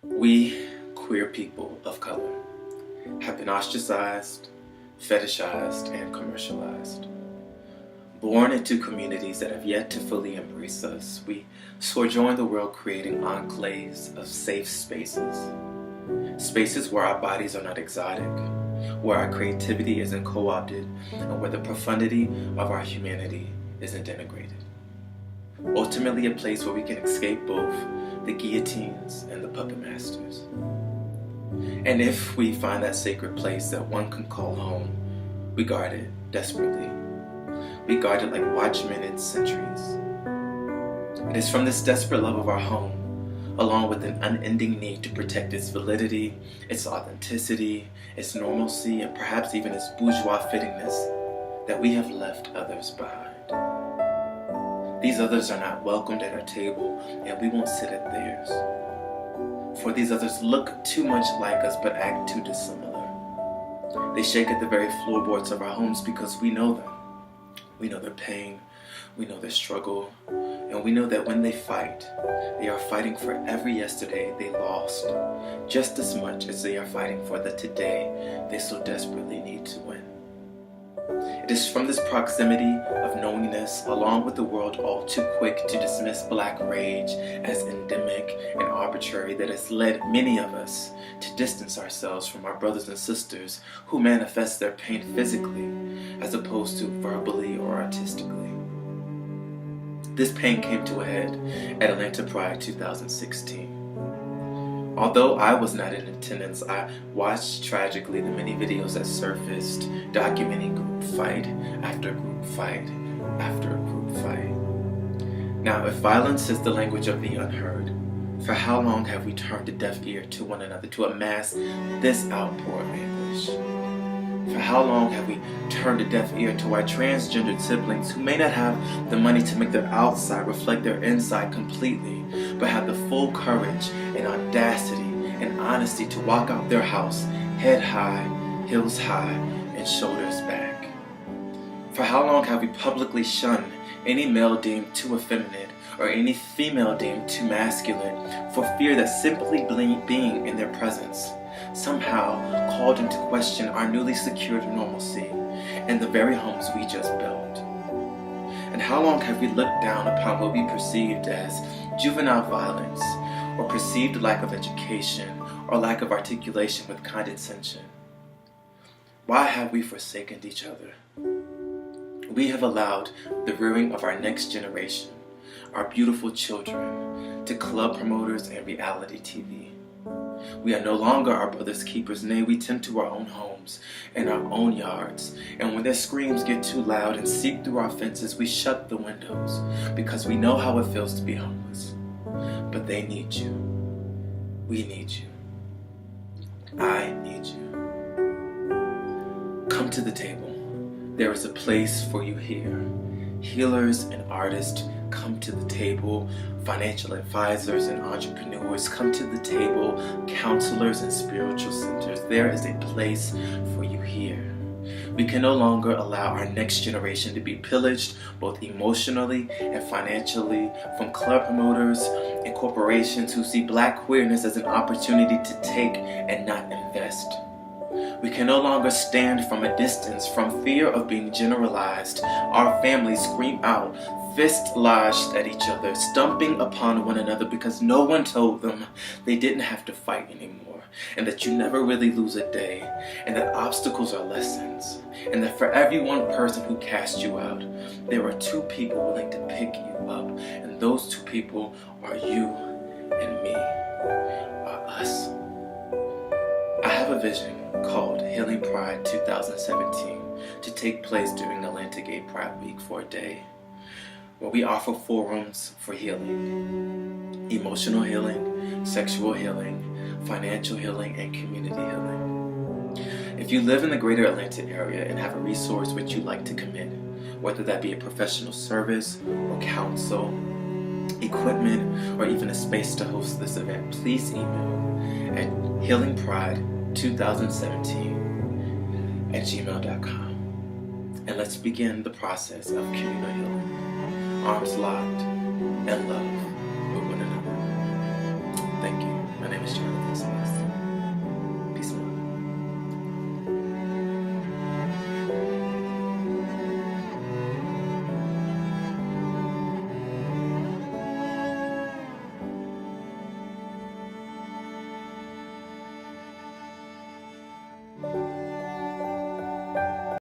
We, queer people of color, have been ostracized, fetishized, and commercialized. Born into communities that have yet to fully embrace us, we sojourn the world creating enclaves of safe spaces. Spaces where our bodies are not exotic, where our creativity isn't co-opted, and where the profundity of our humanity isn't denigrated. Ultimately a place where we can escape both the guillotines and the puppet masters. And if we find that sacred place that one can call home, we guard it desperately. We guard it like watchmen in sentries. It is from this desperate love of our home, along with an unending need to protect its validity, its authenticity, its normalcy, and perhaps even its bourgeois fittingness, that we have left others behind. These others are not welcomed at our table, and we won't sit at theirs. For these others look too much like us but act too dissimilar. They shake at the very floorboards of our homes because we know them. We know their pain, we know their struggle, and we know that when they fight, they are fighting for every yesterday they lost, just as much as they are fighting for the today they so desperately need to win. It is from this proximity of knowingness, along with the world all too quick to dismiss black rage as endemic and arbitrary, that has led many of us to distance ourselves from our brothers and sisters who manifest their pain physically as opposed to verbally or artistically. This pain came to a head at Atlanta Pride 2016. Although I was not in attendance, I watched tragically the many videos that surfaced documenting group fight after group fight after group fight. Now, if violence is the language of the unheard, for how long have we turned a deaf ear to one another to amass this outpour of anguish? For how long have we turned a deaf ear to our transgendered siblings who may not have the money to make their outside reflect their inside completely, but have the full courage and audacity and honesty to walk out their house head high, heels high, and shoulders back? For how long have we publicly shunned any male deemed too effeminate or any female deemed too masculine for fear that simply being in their presence somehow called into question our newly secured normalcy and the very homes we just built? And how long have we looked down upon what we perceived as juvenile violence, or perceived lack of education, or lack of articulation with condescension? Why have we forsaken each other? We have allowed the rearing of our next generation, our beautiful children, to club promoters and reality TV. We are no longer our brother's keepers, nay, we tend to our own homes and our own yards, and when their screams get too loud and seep through our fences, we shut the windows because we know how it feels to be homeless. But they need you. We need you. I need you. Come to the table. There is a place for you here. Healers and artists, come to the table. Financial advisors and entrepreneurs, come to the table. Counselors and spiritual centers, there is a place for you here. We can no longer allow our next generation to be pillaged both emotionally and financially from club promoters and corporations who see black queerness as an opportunity to take and not invest. We can no longer stand from a distance from fear of being generalized. Our families scream out, fist lodged at each other, stumping upon one another because no one told them they didn't have to fight anymore, and that you never really lose a day, and that obstacles are lessons, and that for every one person who cast you out, there are two people willing to pick you up, and those two people are you and me, are us. I have a vision called Healing Pride 2017 to take place during Atlanta Gay Pride Week for a day, where we offer forums for healing: emotional healing, sexual healing, financial healing, and community healing. If you live in the greater Atlanta area and have a resource which you'd like to commit, whether that be a professional service or counsel, equipment, or even a space to host this event, please email at healingpride2017@gmail.com. And let's begin the process of communal healing, arms locked and love with one another. Thank you.